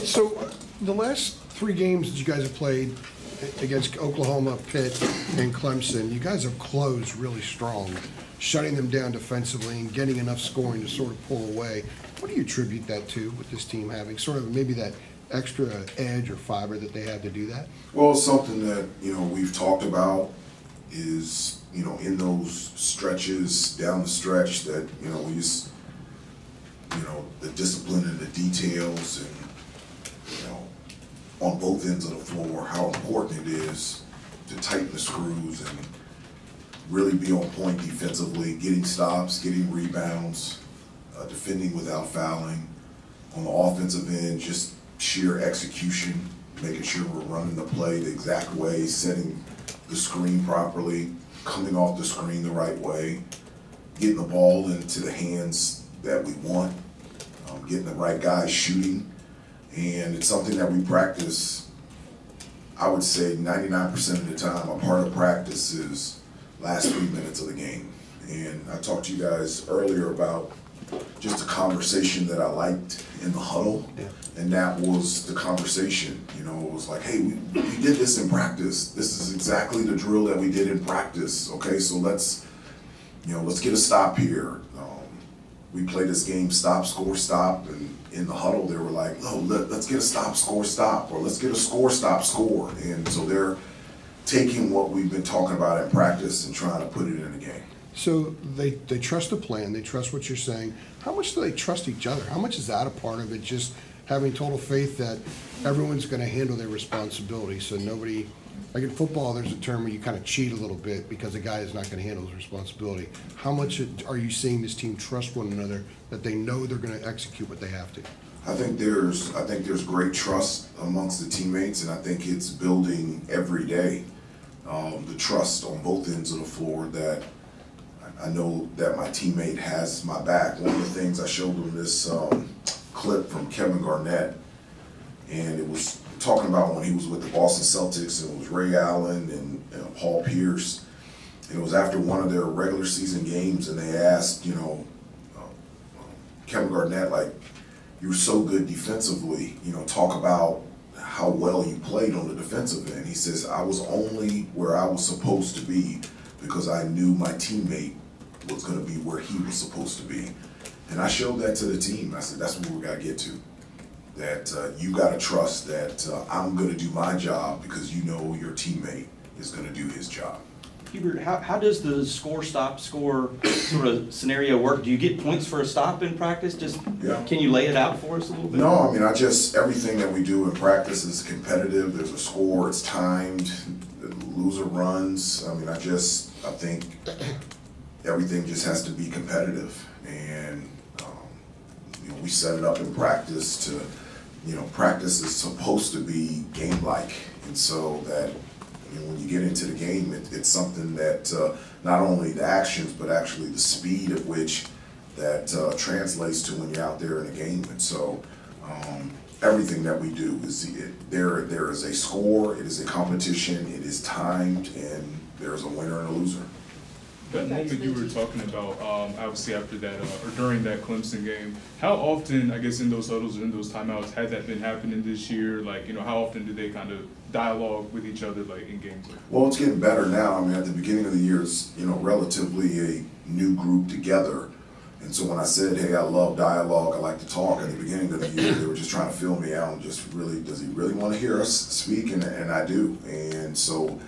So the last 3 games that you guys have played against Oklahoma, Pitt, and Clemson, you guys have closed really strong, shutting them down defensively and getting enough scoring to sort of pull away. What do you attribute that to, with this team having sort of maybe that extra edge or fiber that they have to do that? Well, it's something that, we've talked about is, in those stretches, down the stretch that, we just, the discipline and the details and, on both ends of the floor, how important it is to tighten the screws and really be on point defensively, getting stops, getting rebounds, defending without fouling. On the offensive end, just sheer execution, making sure we're running the play the exact way, setting the screen properly, coming off the screen the right way, getting the ball into the hands that we want, getting the right guys shooting. And it's something that we practice, I would say 99% of the time. A part of practice is last 3 minutes of the game. And I talked to you guys earlier about just a conversation that I liked in the huddle. Yeah. And that was the conversation. It was like, hey, we did this in practice. This is exactly the drill that we did in practice. Okay, so let's get a stop here. We play this game stop, score, stop, and in the huddle they were like, no, let's get a stop, score, stop, or let's get a score, stop, score. And so they're taking what we've been talking about in practice and trying to put it in the game. So they trust the plan, they trust what you're saying. How much do they trust each other? How much is that a part of it, just having total faith that everyone's going to handle their responsibility, so nobody, like in football there's a term where you kind of cheat a little bit because a guy is not going to handle his responsibility. How much are you seeing this team trust one another, that they know they're going to execute what they have to? I think there's great trust amongst the teammates, and I think it's building every day. The trust on both ends of the floor that I know that my teammate has my back. One of the things I showed them this clip from Kevin Garnett, and it was talking about when he was with the Boston Celtics, and it was Ray Allen and Paul Pierce, and it was after one of their regular season games, and they asked, Kevin Garnett, like, you're so good defensively, talk about how well you played on the defensive end. He says, I was only where I was supposed to be because I knew my teammate was going to be where he was supposed to be. And I showed that to the team. I said, that's what we got to get to. That you got to trust that I'm going to do my job because you know your teammate is going to do his job. Hubert, how does the score, stop, score sort of scenario work? Do you get points for a stop in practice? Can you lay it out for us a little bit? No, I mean, everything that we do in practice is competitive. There's a score, it's timed, the loser runs. I mean, I think everything just has to be competitive. And, we set it up in practice to, practice is supposed to be game-like. And so that, when you get into the game, it's something that not only the actions, but actually the speed at which that translates to when you're out there in a game. And so everything that we do is there is a score, it is a competition, it is timed, and there's a winner and a loser. That moment you were talking about, obviously after that, or during that Clemson game, how often, I guess in those huddles or in those timeouts, had that been happening this year? Like, how often do they kind of dialogue with each other, like in games? Well, it's getting better now. I mean, at the beginning of the year, it's, relatively a new group together. And so when I said, hey, I love dialogue, I like to talk, at the beginning of the year, they were just trying to fill me out and just really, does he really want to hear us speak? And I do. And so,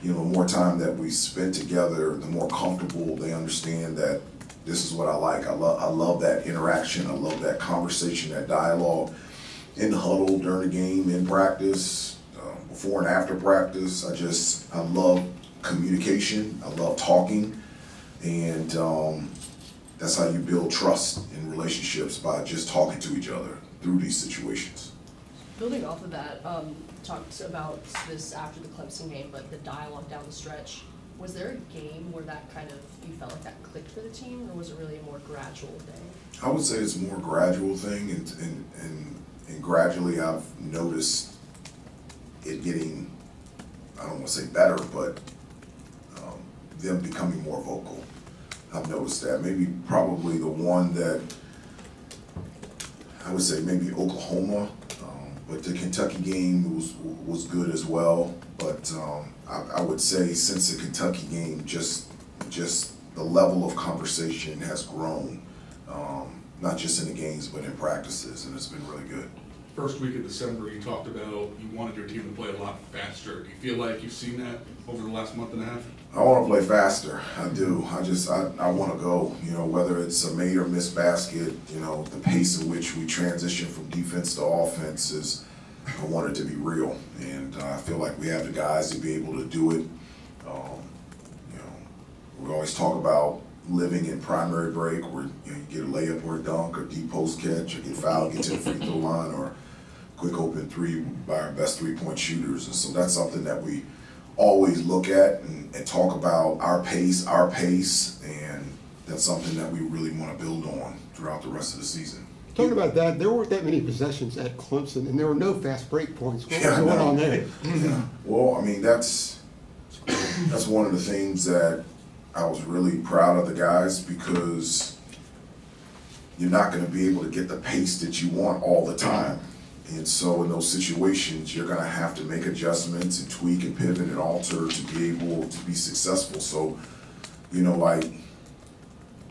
the more time that we spend together, the more comfortable they understand that this is what I like. I love that interaction. I love that conversation, that dialogue in the huddle, during the game, in practice, before and after practice. I love communication. I love talking. And that's how you build trust in relationships, by just talking to each other through these situations. Building off of that, talked about this after the Clemson game, but the dialogue down the stretch. Was there a game where that kind of, you felt like that clicked for the team, or was it really a more gradual thing? I would say it's a more gradual thing, and gradually I've noticed it getting, I don't want to say better, but them becoming more vocal. I've noticed that. Maybe probably the one that I would say maybe Oklahoma, but But the Kentucky game was good as well. But I would say since the Kentucky game, just the level of conversation has grown, not just in the games but in practices, and it's been really good. First week of December, you talked about you wanted your team to play a lot faster. Do you feel like you've seen that over the last month and a half? I want to play faster. I do. I want to go. You know, whether it's a made or missed basket, you know, the pace in which we transition from defense to offense is, I want it to be real. And I feel like we have the guys to be able to do it. You know, we always talk about living in primary break where you get a layup or a dunk or deep post catch or get fouled, get to the free throw line, or quick open three by our best three-point shooters. And so that's something that we always look at and talk about our pace, and that's something that we really want to build on throughout the rest of the season. Talking about that, there weren't that many possessions at Clemson, and there were no fast break points. What was Yeah, going on there? Yeah. Well, I mean, that's one of the things that I was really proud of the guys, because you're not going to be able to get the pace that you want all the time. And so in those situations, you're going to have to make adjustments and tweak and pivot and alter to be able to be successful. So, you know, like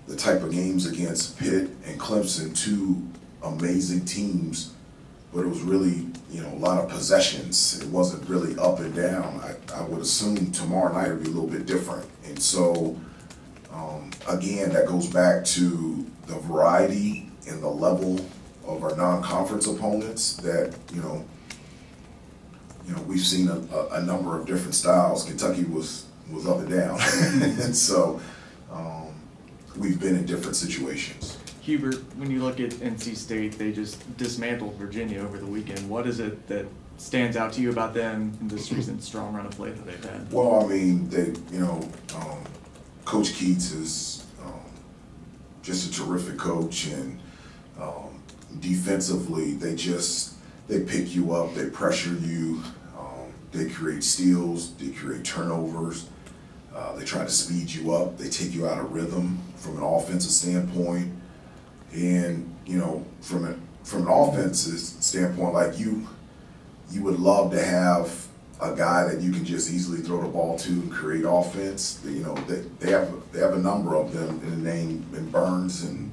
the type of games against Pitt and Clemson, two amazing teams, but it was really, you know, a lot of possessions. It wasn't really up and down. I would assume tomorrow night would be a little bit different. And so, again, that goes back to the variety and the level of our non-conference opponents that, you know, we've seen a number of different styles. Kentucky was up and down. And so we've been in different situations. Hubert, when you look at NC State, they just dismantled Virginia over the weekend. What is it that stands out to you about them in this recent strong run of play that they've had? Well, I mean, Coach Keats is just a terrific coach, and defensively, they pick you up, they pressure you, they create steals, they create turnovers, they try to speed you up, they take you out of rhythm from an offensive standpoint. And, you know, from an offensive standpoint, like you would love to have a guy that you can just easily throw the ball to and create offense. You know, they have a number of them in the name, in Burns and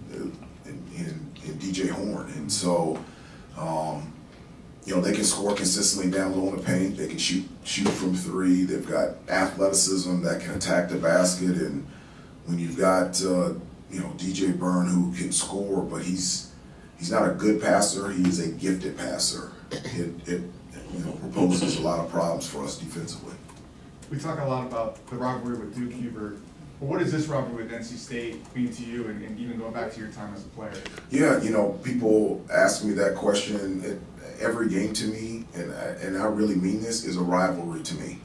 DJ Horn. And so, you know, they can score consistently down low in the paint. They can shoot from three. They've got athleticism that can attack the basket. And when you've got, you know, DJ Byrne, who can score, but he's not a good passer. He is a gifted passer. It you know, proposes a lot of problems for us defensively. We talk a lot about the rivalry with Duke, Hubert. But what does this rivalry with NC State mean to you, and even going back to your time as a player? Yeah, you know, people ask me that question every game to me, and I really mean this, is a rivalry to me.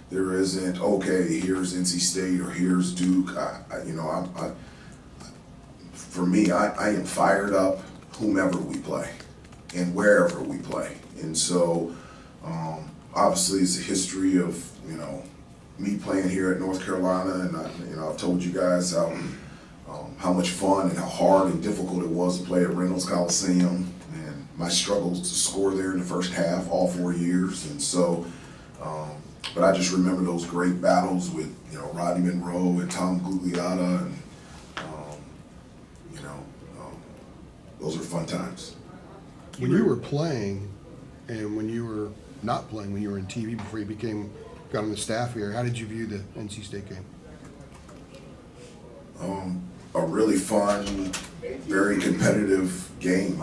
There isn't, okay, here's NC State or here's Duke. For me, I am fired up whomever we play and wherever we play. And so, obviously, it's a history of, you know, me playing here at North Carolina, and I've told you guys how much fun and how hard and difficult it was to play at Reynolds Coliseum, and my struggles to score there in the first half all 4 years. And so, but I just remember those great battles with, you know, Rodney Monroe and Tom Gugliotta, and those are fun times. When you were playing, and when you were not playing, when you were in TV before you got on the staff here, how did you view the NC State game? A really fun, very competitive game.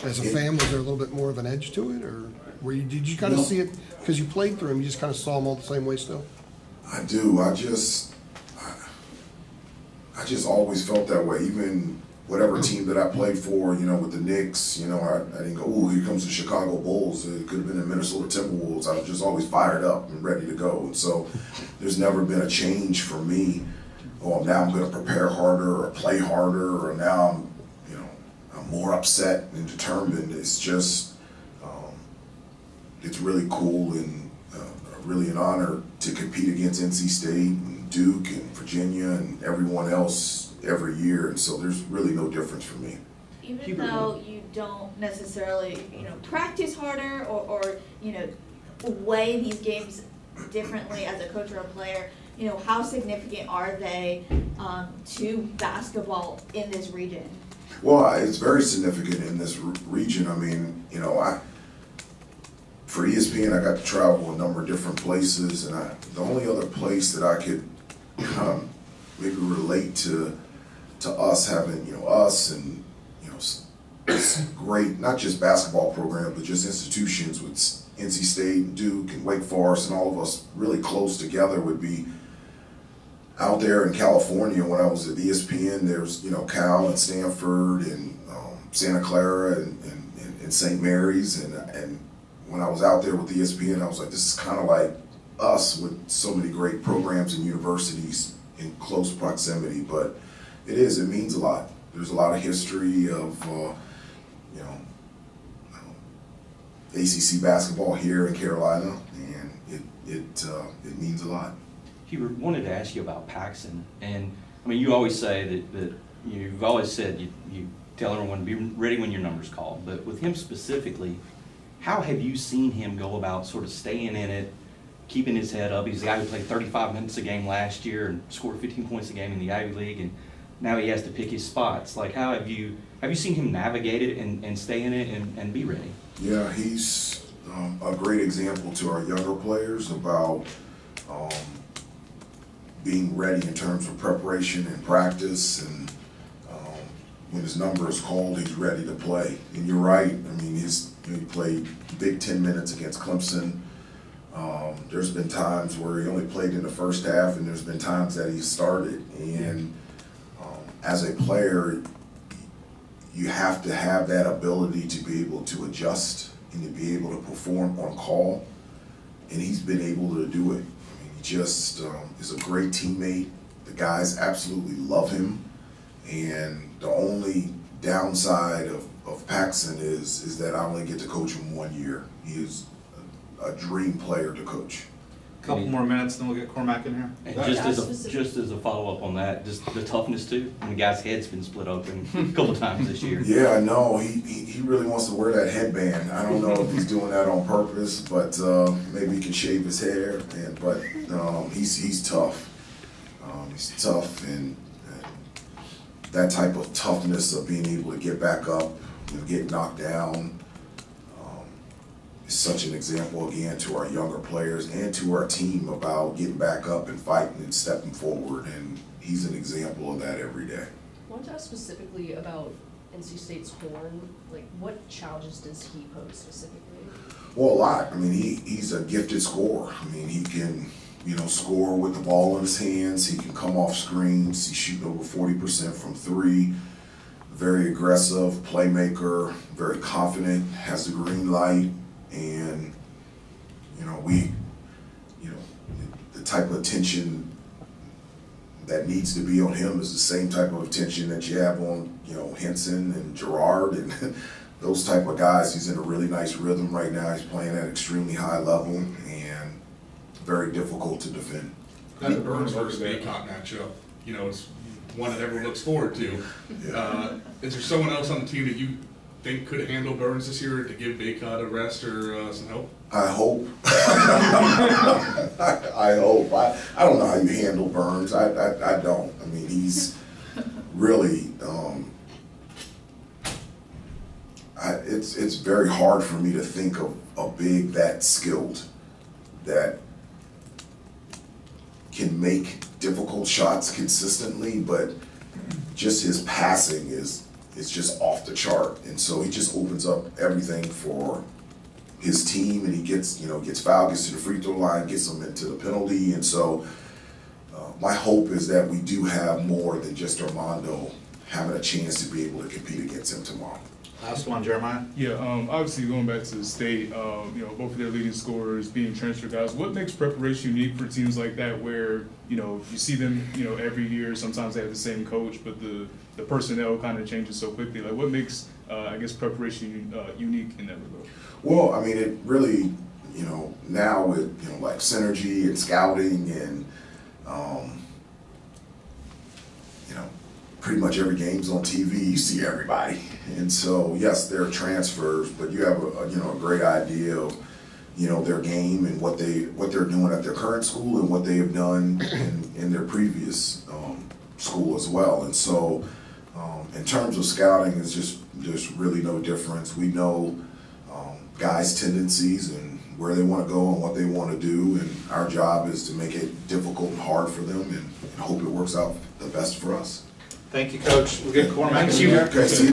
As a fan, was there a little bit more of an edge to it, or did you kind of see it because you played through them? You just kind of saw them all the same way still. I do. I just always felt that way. Even whatever team that I played for, you know, with the Knicks, you know, I didn't go, "Ooh, here comes the Chicago Bulls." It could have been the Minnesota Timberwolves. I was just always fired up and ready to go. And so there's never been a change for me. Oh, now I'm going to prepare harder or play harder, or now I'm more upset and determined. It's just, it's really cool and really an honor to compete against NC State and Duke and Virginia and everyone else every year, and so there's really no difference for me. even Hubert, though you don't necessarily, practice harder or weigh these games differently as a coach or a player, how significant are they to basketball in this region? Well, it's very significant in this region. I mean, for ESPN, I got to travel a number of different places, and the only other place that I could maybe relate to us having, us and, great, not just basketball program, but just institutions with NC State, Duke, and Wake Forest, and all of us really close together would be out there in California. When I was at ESPN, there's, Cal and Stanford and Santa Clara and St. Mary's, and when I was out there with ESPN, I was like, this is kind of like us with so many great programs and universities in close proximity. But it means a lot. There's a lot of history of, ACC basketball here in Carolina, and it means a lot. Hubert, wanted to ask you about Paxson, and I mean, you always say that you've always said you tell everyone to be ready when your number's called, but with him specifically, how have you seen him go about sort of staying in it, keeping his head up? He's a guy who played 35 minutes a game last year and scored 15 points a game in the Ivy League, and now he has to pick his spots. Like, how have you seen him navigate it and stay in it and be ready? Yeah, he's a great example to our younger players about being ready in terms of preparation and practice, and when his number is called, he's ready to play. And you're right. I mean, he played big 10 minutes against Clemson. There's been times where he only played in the first half, and there's been times that he started. And as a player, you have to have that ability to be able to adjust and to be able to perform on call. And he's been able to do it. I mean, he just is a great teammate. The guys absolutely love him. And the only downside of Paxson is that I only get to coach him 1 year. He is a dream player to coach. Couple more minutes, then we'll get Cormac in here. And just as a follow-up on that, just the toughness too. And the guy's head's been split open a couple times this year. Yeah, I know. He really wants to wear that headband. I don't know if he's doing that on purpose, but maybe he can shave his hair. But he's tough. He's tough, and that type of toughness of being able to get back up and get knocked down is such an example, again, to our younger players and to our team about getting back up and fighting and stepping forward, and he's an example of that every day. I want to ask specifically about NC State's Horn. Like, what challenges does he pose specifically? Well, a lot. I mean, he's a gifted scorer. I mean, he can, score with the ball in his hands. He can come off screens. He's shooting over 40% from three. Very aggressive, playmaker, very confident, has the green light. And, the type of attention that needs to be on him is the same type of attention that you have on, Henson and Gerard and those type of guys. He's in a really nice rhythm right now. He's playing at an extremely high level and very difficult to defend. That Burns versus Baycott matchup, it's one that everyone looks forward to. Yeah. Is there someone else on the team that you think could handle Burns this year to give Baycott a rest or some help? I hope. I hope. I don't know how you handle Burns. I don't. I mean, he's really, it's very hard for me to think of a big that skilled that can make difficult shots consistently, but just his passing is just off the chart, and so he just opens up everything for his team, and he gets fouled, gets to the free throw line, gets them into the penalty, and so my hope is that we do have more than just Armando having a chance to be able to compete against him tomorrow. Last one, Jeremiah. Yeah, obviously going back to the state, both of their leading scorers being transfer guys. What makes preparation unique for teams like that, where you see them, every year? Sometimes they have the same coach, but the personnel kind of changes so quickly. Like, what makes preparation unique in that regard? Well, I mean, it really, now with like synergy and scouting and pretty much every game's on TV. You see everybody. And so, yes, there are transfers, but you have a great idea of, their game and what they're doing at their current school and what they have done in their previous school as well. And so, in terms of scouting, there's really no difference. We know guys' tendencies and where they want to go and what they want to do, and our job is to make it difficult and hard for them and hope it works out the best for us. Thank you, Coach. We'll get Cormac. Okay, see you.